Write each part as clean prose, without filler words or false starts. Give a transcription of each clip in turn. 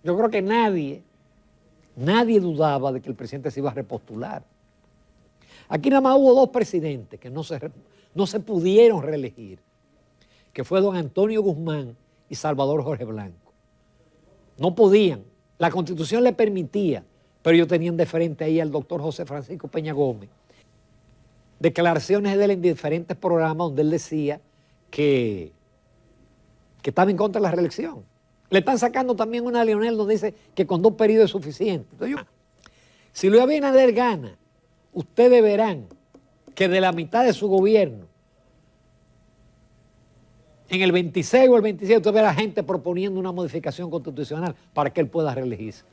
Yo creo que nadie dudaba de que el presidente se iba a repostular. Aquí nada más hubo dos presidentes que no se pudieron reelegir, que fue don Antonio Guzmán y Salvador Jorge Blanco. No podían. La Constitución le permitía, pero ellos tenían de frente ahí al doctor José Francisco Peña Gómez. Declaraciones de él en diferentes programas donde él decía que estaba en contra de la reelección. Le están sacando también una a Leonel donde dice que con 2 periodos es suficiente. Entonces si Luis Abinader gana, ustedes verán que de la mitad de su gobierno, en el 26 o el 27, usted verá gente proponiendo una modificación constitucional para que él pueda reelegirse.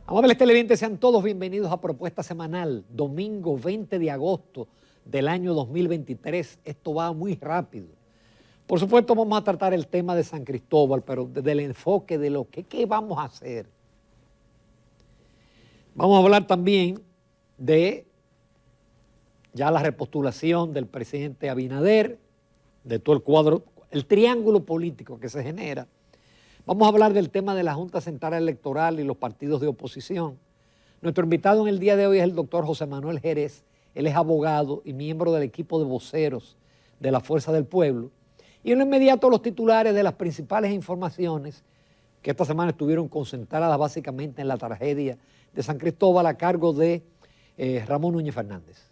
Amables televidentes, sean todos bienvenidos a Propuesta Semanal, domingo 20 de agosto del año 2023. Esto va muy rápido. Por supuesto vamos a tratar el tema de San Cristóbal, pero desde el enfoque de lo que ¿qué vamos a hacer? Vamos a hablar también de ya la repostulación del presidente Abinader, de todo el cuadro, el triángulo político que se genera. Vamos a hablar del tema de la Junta Central Electoral y los partidos de oposición. Nuestro invitado en el día de hoy es el doctor José Manuel Jerez. Él es abogado y miembro del equipo de voceros de la Fuerza del Pueblo. Y en lo inmediato los titulares de las principales informaciones que esta semana estuvieron concentradas básicamente en la tragedia de San Cristóbal a cargo de Ramón Núñez Fernández.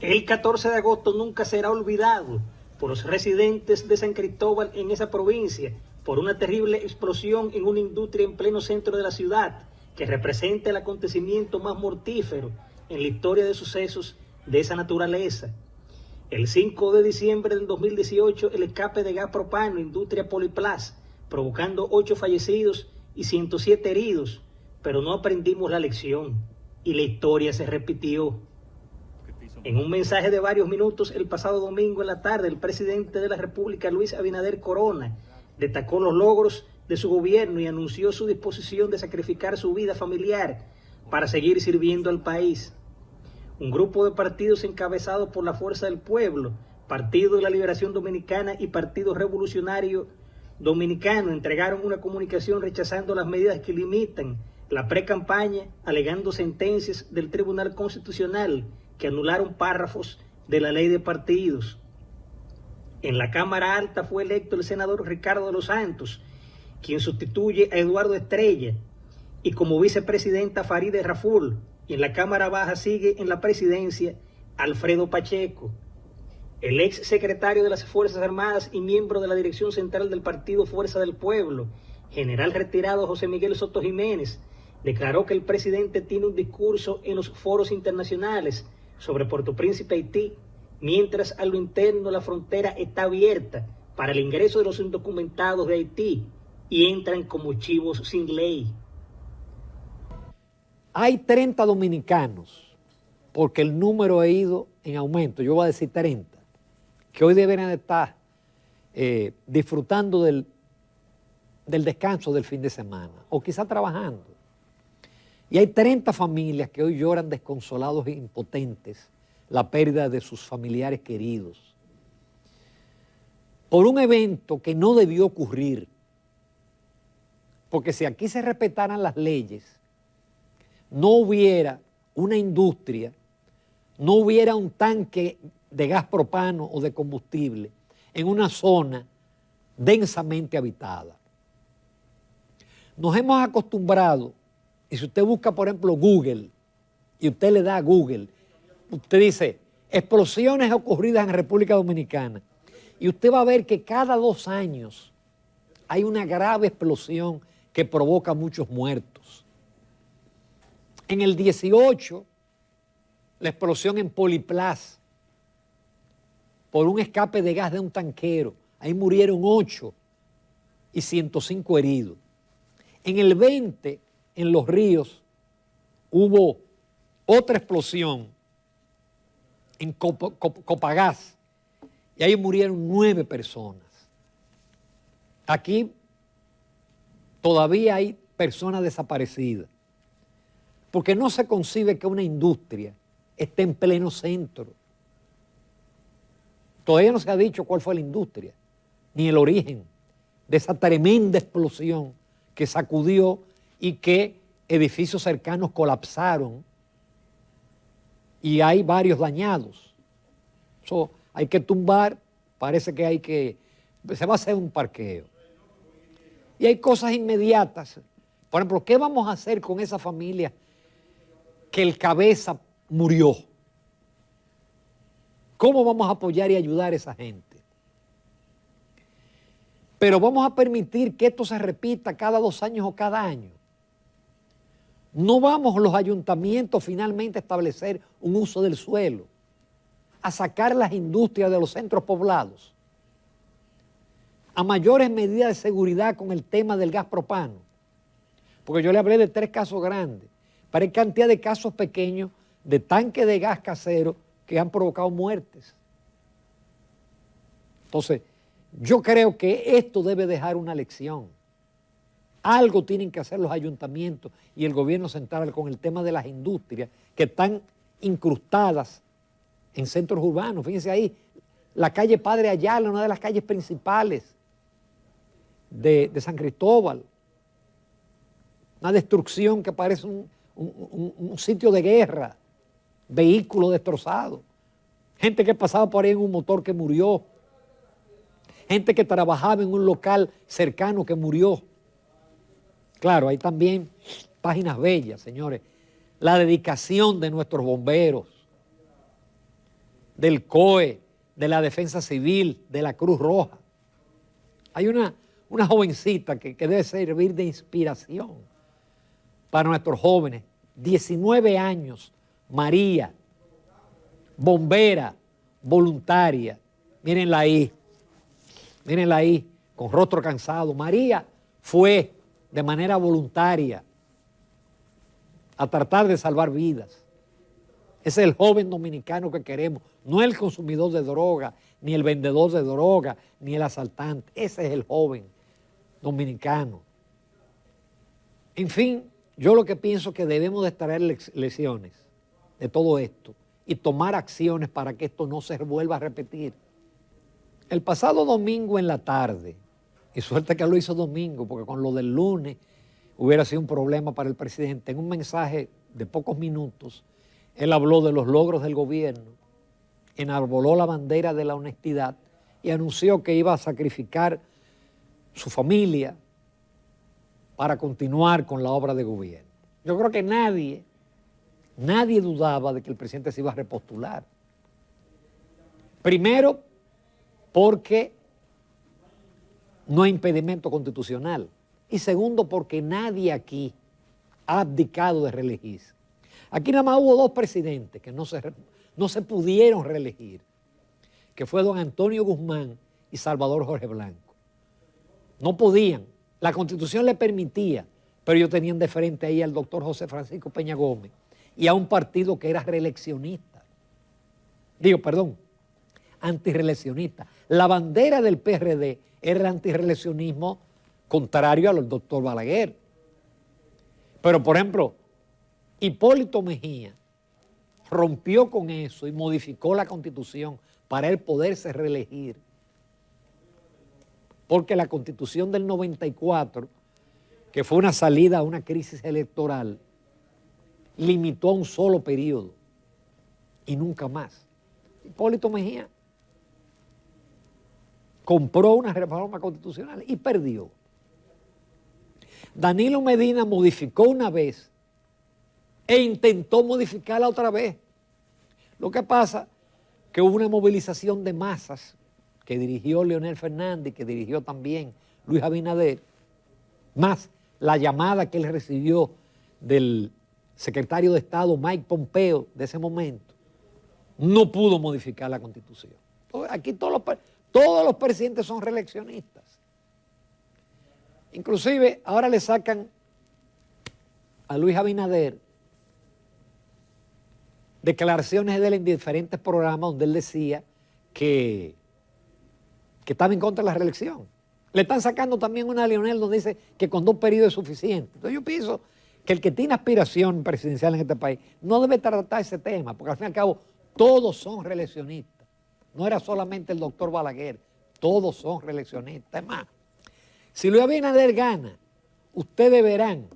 El 14 de agosto nunca será olvidado por los residentes de San Cristóbal en esa provincia por una terrible explosión en una industria en pleno centro de la ciudad que representa el acontecimiento más mortífero en la historia de sucesos de esa naturaleza. El 5 de diciembre del 2018, el escape de gas propano, industria Poliplas, provocando 8 fallecidos y 107 heridos, pero no aprendimos la lección y la historia se repitió. En un mensaje de varios minutos el pasado domingo en la tarde, el presidente de la República, Luis Abinader Corona, destacó los logros de su gobierno y anunció su disposición de sacrificar su vida familiar para seguir sirviendo al país. Un grupo de partidos encabezados por la Fuerza del Pueblo, Partido de la Liberación Dominicana y Partido Revolucionario Dominicano entregaron una comunicación rechazando las medidas que limitan la pre-campaña, alegando sentencias del Tribunal Constitucional que anularon párrafos de la ley de partidos. En la Cámara Alta fue electo el senador Ricardo de los Santos, quien sustituye a Eduardo Estrella, y como vicepresidenta Farideh Raful. Y en la Cámara Baja sigue en la presidencia Alfredo Pacheco. El ex secretario de las Fuerzas Armadas y miembro de la dirección central del Partido Fuerza del Pueblo, general retirado José Miguel Soto Jiménez, declaró que el presidente tiene un discurso en los foros internacionales sobre Puerto Príncipe, Haití, mientras a lo interno la frontera está abierta para el ingreso de los indocumentados de Haití y entran como chivos sin ley. Hay 30 dominicanos, porque el número ha ido en aumento, yo voy a decir 30, que hoy deberían estar disfrutando del descanso del fin de semana, o quizá trabajando. Y hay 30 familias que hoy lloran desconsolados e impotentes la pérdida de sus familiares queridos por un evento que no debió ocurrir, porque si aquí se respetaran las leyes, no hubiera una industria, no hubiera un tanque de gas propano o de combustible en una zona densamente habitada. Nos hemos acostumbrado, y si usted busca, por ejemplo, Google, y usted le da a Google, usted dice, explosiones ocurridas en República Dominicana, y usted va a ver que cada 2 años hay una grave explosión que provoca muchos muertos. En el 18, la explosión en Poliplas, por un escape de gas de un tanquero, ahí murieron 8 y 105 heridos. En el 20, en Los Ríos, hubo otra explosión en Copagás, y ahí murieron 9 personas. Aquí todavía hay personas desaparecidas, porque no se concibe que una industria esté en pleno centro. Todavía no se ha dicho cuál fue la industria, ni el origen de esa tremenda explosión que sacudió y que edificios cercanos colapsaron y hay varios dañados. Eso hay que tumbar, parece que se va a hacer un parqueo. Y hay cosas inmediatas. Por ejemplo, ¿qué vamos a hacer con esa familia que el cabeza murió? ¿Cómo vamos a apoyar y ayudar a esa gente? Pero vamos a permitir que esto se repita cada 2 años o cada año. No vamos los ayuntamientos finalmente a establecer un uso del suelo, a sacar las industrias de los centros poblados, a mayores medidas de seguridad con el tema del gas propano. Porque yo le hablé de 3 casos grandes, pero hay cantidad de casos pequeños de tanques de gas casero que han provocado muertes. Entonces, yo creo que esto debe dejar una lección. Algo tienen que hacer los ayuntamientos y el gobierno central con el tema de las industrias que están incrustadas en centros urbanos. Fíjense ahí, la calle Padre Ayala, una de las calles principales de San Cristóbal. Una destrucción que parece un sitio de guerra, vehículos destrozados, gente que pasaba por ahí en un motor que murió, gente que trabajaba en un local cercano que murió. Claro, hay también páginas bellas, señores. La dedicación de nuestros bomberos, del COE, de la Defensa Civil, de la Cruz Roja. Hay una jovencita que debe servir de inspiración para nuestros jóvenes. 19 años, María, bombera, voluntaria. Mírenla ahí, con rostro cansado. María fue de manera voluntaria a tratar de salvar vidas. Ese es el joven dominicano que queremos, no el consumidor de droga, ni el vendedor de droga, ni el asaltante. Ese es el joven dominicano. En fin, yo lo que pienso es que debemos de extraer lecciones de todo esto y tomar acciones para que esto no se vuelva a repetir. El pasado domingo en la tarde, y suerte que lo hizo domingo, porque con lo del lunes hubiera sido un problema para el presidente, en un mensaje de pocos minutos, él habló de los logros del gobierno, enarboló la bandera de la honestidad y anunció que iba a sacrificar su familia para continuar con la obra de gobierno. Yo creo que nadie dudaba de que el presidente se iba a repostular. Primero, porque no hay impedimento constitucional. Y segundo, porque nadie aquí ha abdicado de reelegirse. Aquí nada más hubo 2 presidentes que no se pudieron reelegir, que fue don Antonio Guzmán y Salvador Jorge Blanco. No podían. La Constitución le permitía, pero ellos tenían de frente ahí al doctor José Francisco Peña Gómez y a un partido que era reeleccionista. Antirreeleccionista. La bandera del PRD era el antirreeleccionismo contrario al doctor Balaguer. Pero, por ejemplo, Hipólito Mejía rompió con eso y modificó la Constitución para él poderse reelegir. Porque la Constitución del 94, que fue una salida a una crisis electoral, limitó a un solo periodo y nunca más. Hipólito Mejía compró una reforma constitucional y perdió. Danilo Medina modificó una vez e intentó modificarla otra vez. Lo que pasa es que hubo una movilización de masas que dirigió Leonel Fernández, que dirigió también Luis Abinader, más la llamada que él recibió del secretario de Estado Mike Pompeo de ese momento, no pudo modificar la Constitución. Entonces, aquí todos los presidentes son reeleccionistas. Inclusive ahora le sacan a Luis Abinader declaraciones de él en diferentes programas donde él decía que estaba en contra de la reelección. Le están sacando también una a Leonel donde dice que con 2 periodos es suficiente. Entonces yo pienso que el que tiene aspiración presidencial en este país no debe tratar ese tema, porque al fin y al cabo todos son reeleccionistas. No era solamente el doctor Balaguer, todos son reeleccionistas. Es más, si Luis Abinader gana, ustedes verán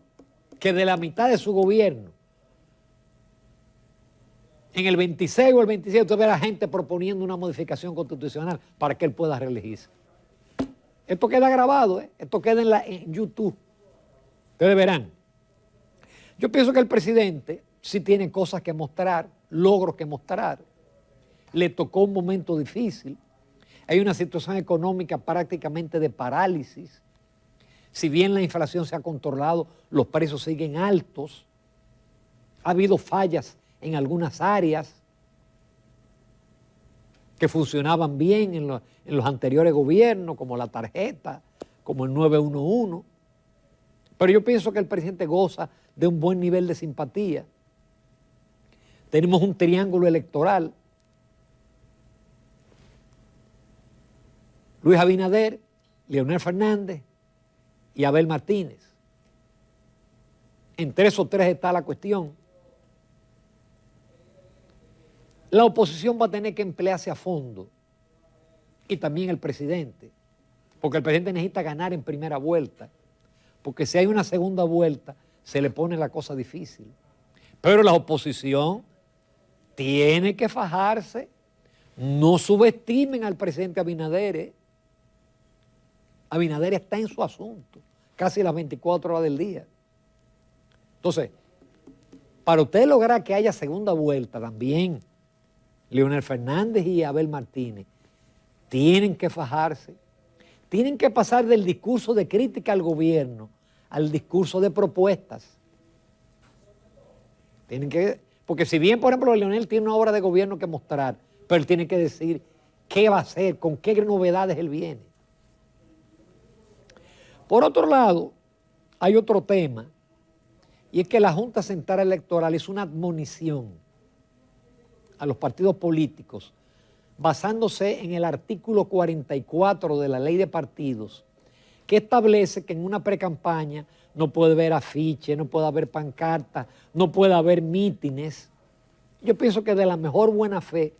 que de la mitad de su gobierno, en el 26 o el 27, usted verá gente proponiendo una modificación constitucional para que él pueda reelegirse. Esto queda grabado, esto queda en YouTube. Ustedes verán. Yo pienso que el presidente sí tiene cosas que mostrar, logros que mostrar. Le tocó un momento difícil. Hay una situación económica prácticamente de parálisis. Si bien la inflación se ha controlado, los precios siguen altos. Ha habido fallas en algunas áreas que funcionaban bien en los anteriores gobiernos, como la tarjeta, como el 911. Pero yo pienso que el presidente goza de un buen nivel de simpatía. Tenemos un triángulo electoral. Luis Abinader, Leonel Fernández y Abel Martínez. Entre esos tres está la cuestión. La oposición va a tener que emplearse a fondo, y también el presidente, porque el presidente necesita ganar en primera vuelta, porque si hay una segunda vuelta se le pone la cosa difícil. Pero la oposición tiene que fajarse. No subestimen al presidente Abinader. Abinader está en su asunto casi las 24 horas del día. Entonces, para usted lograr que haya segunda vuelta también, Leonel Fernández y Abel Martínez tienen que fajarse, tienen que pasar del discurso de crítica al gobierno al discurso de propuestas. Porque si bien, por ejemplo, Leonel tiene una obra de gobierno que mostrar, pero él tiene que decir qué va a hacer, con qué novedades él viene. Por otro lado, hay otro tema, y es que la Junta Central Electoral es una admonición a los partidos políticos, basándose en el artículo 44 de la Ley de Partidos, que establece que en una precampaña no puede haber afiche, no puede haber pancartas, no puede haber mítines. Yo pienso que de la mejor buena fe,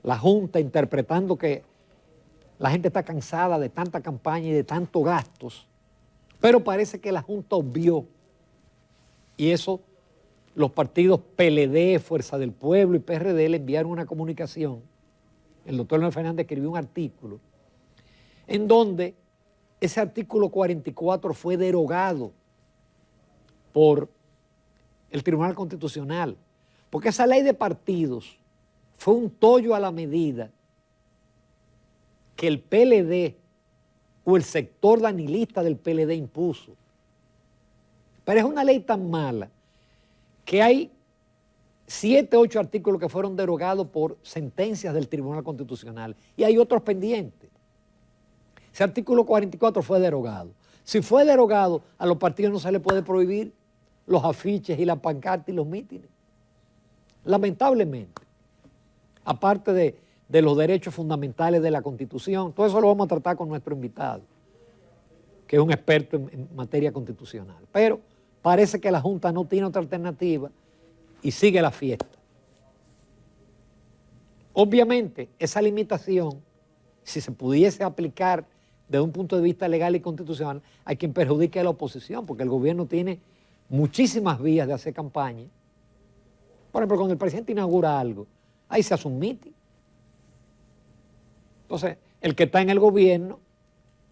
la Junta, interpretando que la gente está cansada de tanta campaña y de tantos gastos, pero parece que la Junta obvió, y eso los partidos PLD, Fuerza del Pueblo y PRD le enviaron una comunicación. El doctor Leonel Fernández escribió un artículo en donde ese artículo 44 fue derogado por el Tribunal Constitucional, porque esa ley de partidos fue un tollo a la medida que el PLD o el sector danilista del PLD impuso. Pero es una ley tan mala que hay 7, 8 artículos que fueron derogados por sentencias del Tribunal Constitucional y hay otros pendientes. Ese artículo 44 fue derogado. Si fue derogado, a los partidos no se les puede prohibir los afiches y las pancartas y los mítines. Lamentablemente, aparte de los derechos fundamentales de la Constitución, todo eso lo vamos a tratar con nuestro invitado, que es un experto en materia constitucional. Pero parece que la Junta no tiene otra alternativa y sigue la fiesta. Obviamente, esa limitación, si se pudiese aplicar desde un punto de vista legal y constitucional, hay quien perjudique a la oposición, porque el gobierno tiene muchísimas vías de hacer campaña. Por ejemplo, cuando el presidente inaugura algo, ahí se hace un mitin. Entonces, el que está en el gobierno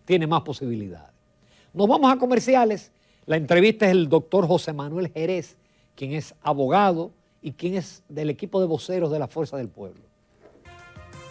tiene más posibilidades. Nos vamos a comerciales. La entrevista es el doctor José Manuel Jerez, quien es abogado y quien es del equipo de voceros de la Fuerza del Pueblo.